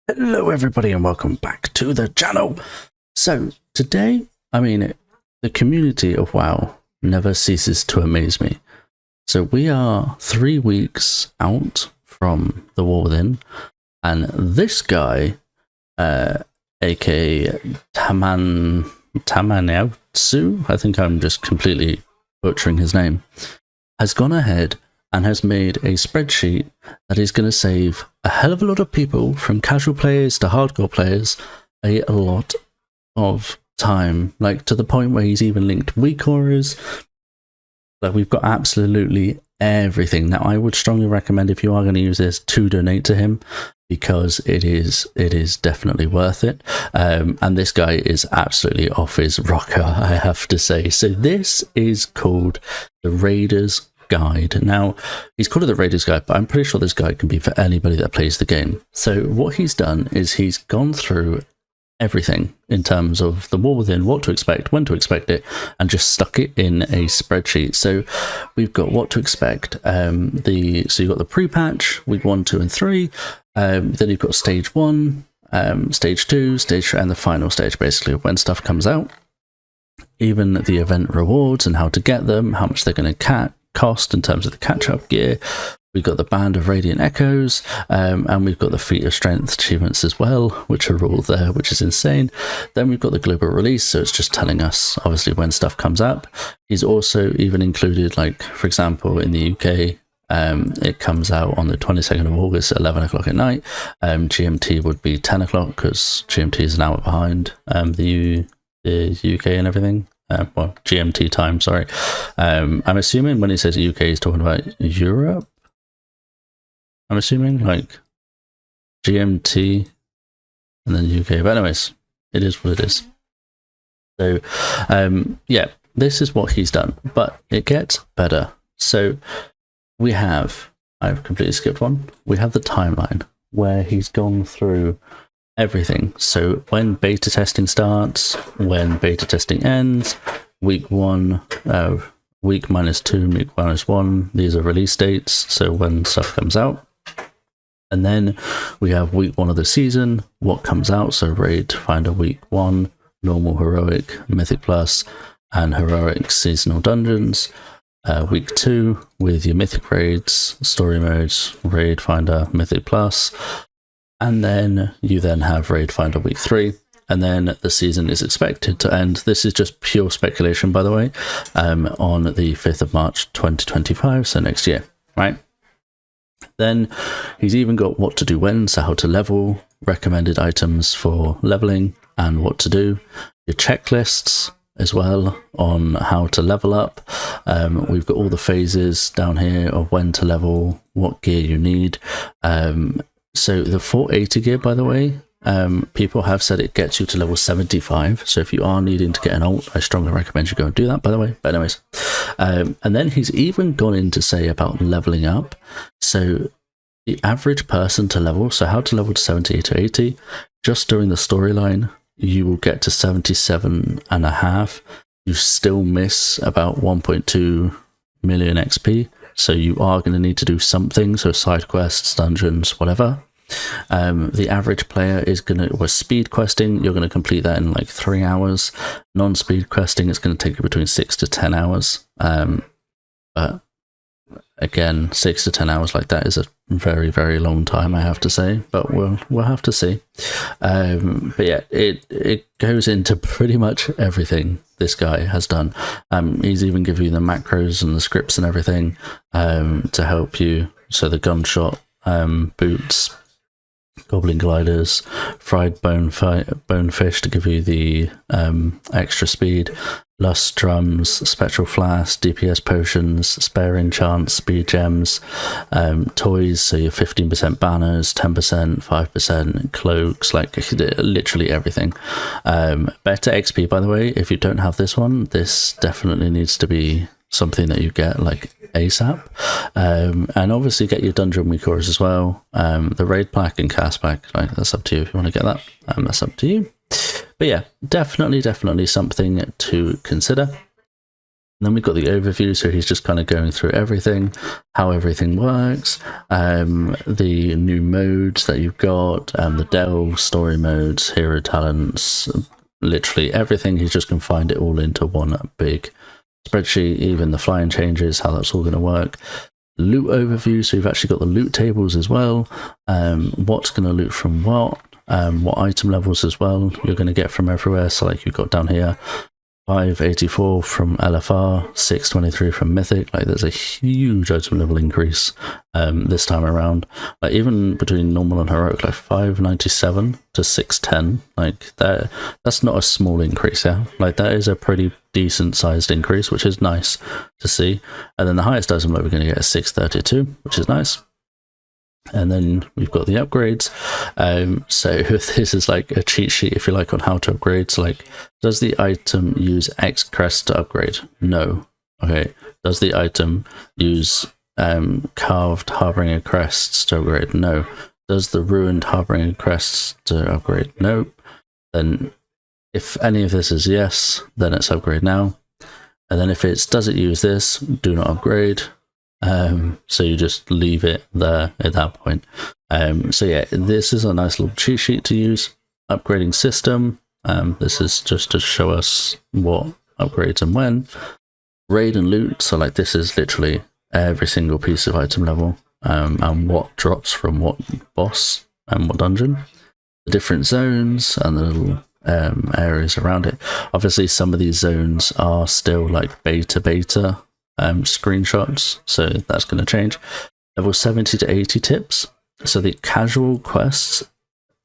Hello everybody and welcome back to the channel. So today, the community of WoW never ceases to amaze me. So we are 3 weeks out from the War Within, and this guy, aka Tamanyautsu, I think I'm just completely butchering his name, has gone ahead and has made a spreadsheet that is going to save a hell of a lot of people, from casual players to hardcore players, a lot of time, like to the point where he's even linked weak auras. Like, we've got absolutely everything. Now, I would strongly recommend, if you are going to use this, to donate to him, because it is definitely worth it. And this guy is absolutely off his rocker, I have to say. So this is called the Raiders Guide. Now, he's called it the Raiders Guide, but I'm pretty sure this guide can be for anybody that plays the game. So what he's done is he's gone through everything in terms of the War Within, what to expect, when to expect it, and just stuck it in a spreadsheet. So we've got what to expect. So you've got the pre-patch, week 1, 2, and 3. Then you've got stage 1, stage 2, stage 3, and the final stage, basically, when stuff comes out. Even the event rewards and how to get them, how much they're going to cost in terms of the catch-up gear. We've got the Band of Radiant Echoes, and we've got the Feat of Strength achievements as well, which are all there, which is insane. Then we've got the global release, so it's just telling us, obviously, when stuff comes up. He's also even included, like, for example, in the UK, it comes out on the 22nd of August at 11 o'clock at night. GMT would be 10 o'clock, because GMT is an hour behind the UK and everything. Well, GMT time, sorry. I'm assuming when he says UK, he's talking about Europe. I'm assuming, like, GMT and then UK. But anyways, it is what it is. So, yeah, this is what he's done. But it gets better. So we have, I've completely skipped one. We have the timeline where he's gone through everything. So when beta testing starts, when beta testing ends, week 1, week -2, week -1, these are release dates, so when stuff comes out. And then we have week 1 of the season, what comes out, so Raid Finder week 1, normal, heroic, mythic plus, and heroic seasonal dungeons. Week 2 with your mythic raids, story modes, Raid Finder, mythic plus. And then you then have Raid Finder week 3, and then the season is expected to end. This is just pure speculation, by the way, on the 5th of March 2025, so next year, right? Then he's even got what to do when, so how to level, recommended items for leveling, and what to do. Your checklists as well on how to level up. We've got all the phases down here of when to level, what gear you need. So the 480 gear, by the way, people have said it gets you to level 75. So if you are needing to get an ult, I strongly recommend you go and do that, by the way. But anyways, and then he's even gone in to say about leveling up. So the average person to level, so how to level to 70 to 80, just during the storyline, you will get to 77.5. You still miss about 1.2 million XP. So you are going to need to do something, so side quests, dungeons, whatever. The average player is going to, with speed questing, you're going to complete that in like 3 hours. Non-speed questing is going to take you between 6 to 10 hours. But again, 6 to 10 hours like that is a very, very long time, I have to say. But we'll have to see. But yeah, it goes into pretty much everything this guy has done. He's even given you the macros and the scripts and everything to help you. So the gunshot, boots, goblin gliders, fried bonefish to give you the extra speed, lust drums, spectral flask, DPS potions, spare enchants, speed gems, toys, so your 15% banners, 10%, 5%, cloaks, like literally everything. Better XP, by the way. If you don't have this one, this definitely needs to be something that you get like ASAP. And obviously get your dungeon week auras as well. The raid pack and cast pack, right? That's up to you if you want to get that. That's up to you. But yeah, definitely something to consider. And then we've got the overview, so he's just kind of going through everything, how everything works, the new modes that you've got, the delve, story modes, hero talents, literally everything. He's just going to find it all into one big spreadsheet, even the flying changes, how that's all going to work. Loot overview, so you've actually got the loot tables as well, what's going to loot from what item levels as well you're going to get from everywhere. So like you've got down here 584 from LFR, 623 from Mythic. Like there's a huge item level increase this time around. Like even between normal and heroic, like 597 to 610. Like that's not a small increase, yeah. Like that is a pretty decent sized increase, which is nice to see. And then the highest item level we're going to get is 632, which is nice. And then we've got the upgrades. So this is like a cheat sheet, if you like, on how to upgrade. So like, does the item use X crest to upgrade? No. Okay. Does the item use carved Harbinger crests to upgrade? No. Does the ruined Harbinger crests to upgrade? No. Then if any of this is yes, then it's upgrade now. And then if it's does it use this, do not upgrade. So you just leave it there at that point. So yeah, this is a nice little cheat sheet to use. Upgrading system. This is just to show us what upgrades and when. Raid and loot. So like this is literally every single piece of item level and what drops from what boss and what dungeon. The different zones and the little areas around it. Obviously, some of these zones are still like beta screenshots, so that's going to change. Level 70 to 80 tips. So the casual quests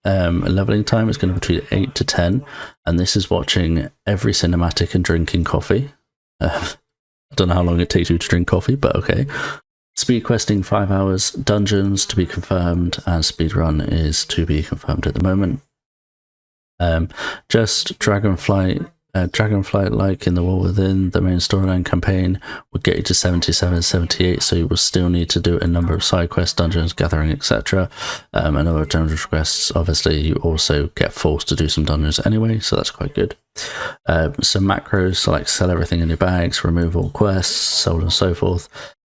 leveling time is going to be between 8 to 10, and this is watching every cinematic and drinking coffee. I don't know how long it takes you to drink coffee, but okay. Speed questing 5 hours, dungeons to be confirmed, and speedrun is to be confirmed at the moment. Just Dragonflight, like in the War Within, the main storyline campaign will get you to 77, 78, so you will still need to do a number of side quests, dungeons, gathering, etc. A number of dungeon quests. Obviously, you also get forced to do some dungeons anyway, so that's quite good. Some macros, so like sell everything in your bags, remove all quests, so on and so forth.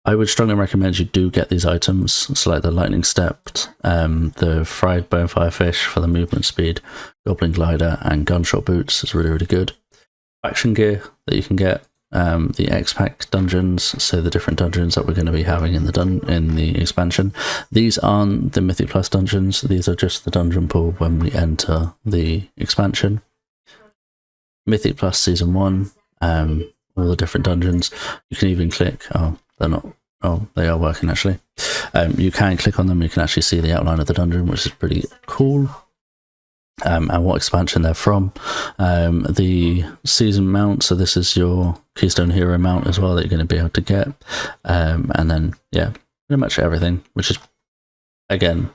I would strongly recommend you do get these items, so like the lightning stepped, the fried bonefire fish for the movement speed, goblin glider, and gunshot boots is really, really good. Faction gear that you can get, the X-Pack dungeons, so the different dungeons that we're going to be having in the expansion. These aren't the Mythic Plus dungeons, these are just the dungeon pool when we enter the expansion. Mythic Plus Season 1, all the different dungeons. You can even click, they're not, they are working actually. You can click on them, you can actually see the outline of the dungeon, which is pretty cool. And what expansion they're from. The season mount, so this is your Keystone Hero mount as well that you're going to be able to get. And then, yeah, pretty much everything, which is, again,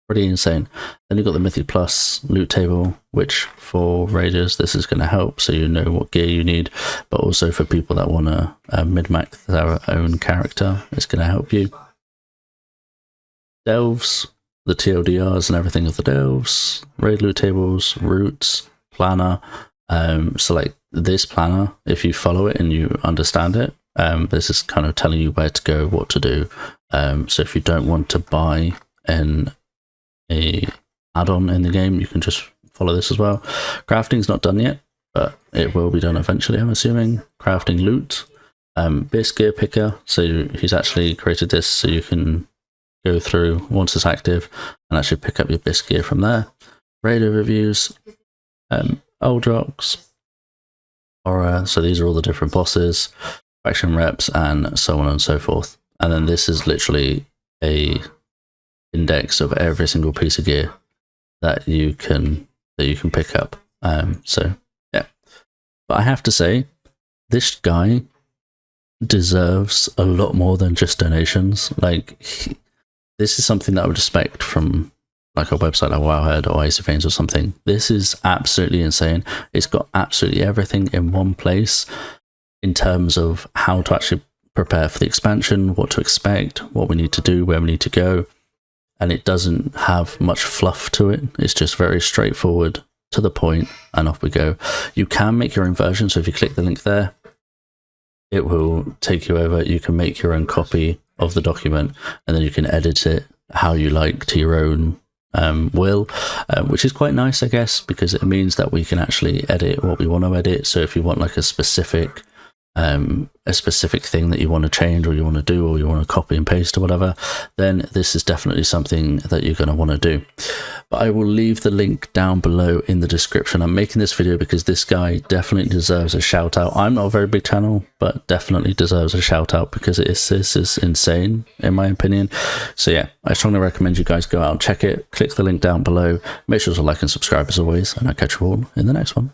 pretty insane. Then you've got the Mythic Plus loot table, which for raiders, this is going to help, so you know what gear you need, but also for people that want to min-max their own character, it's going to help you. Delves, the TLDRs and everything of the delves, raid loot tables, routes, planner. So like this planner, if you follow it and you understand it, this is kind of telling you where to go, what to do. So if you don't want to buy a add-on in the game, you can just follow this as well. Crafting's not done yet, but it will be done eventually, I'm assuming. Crafting loot, base gear picker. So he's actually created this so you can go through once it's active and actually pick up your bisc gear from there. Raider reviews, old rocks, horror, so these are all the different bosses, faction reps, and so on and so forth. And then this is literally a index of every single piece of gear that you can pick up. So yeah, but I have to say, this guy deserves a lot more than just donations. Like, this is something that I would expect from like a website like Wowhead or Ace of Veins or something. This is absolutely insane. It's got absolutely everything in one place in terms of how to actually prepare for the expansion, what to expect, what we need to do, where we need to go. And it doesn't have much fluff to it. It's just very straightforward, to the point, and off we go. You can make your own version, so if you click the link there, it will take you over. You can make your own copy of the document, and then you can edit it how you like to your own will, which is quite nice, I guess, because it means that we can actually edit what we want to edit. So if you want like a specific thing that you want to change, or you want to do, or you want to copy and paste or whatever, then this is definitely something that you're going to want to do. But I will leave the link down below in the description. I'm making this video because this guy definitely deserves a shout out. I'm not a very big channel, but definitely deserves a shout out because this is insane in my opinion. So yeah, I strongly recommend you guys go out and check it. Click the link down below. Make sure to like and subscribe as always, and I'll catch you all in the next one.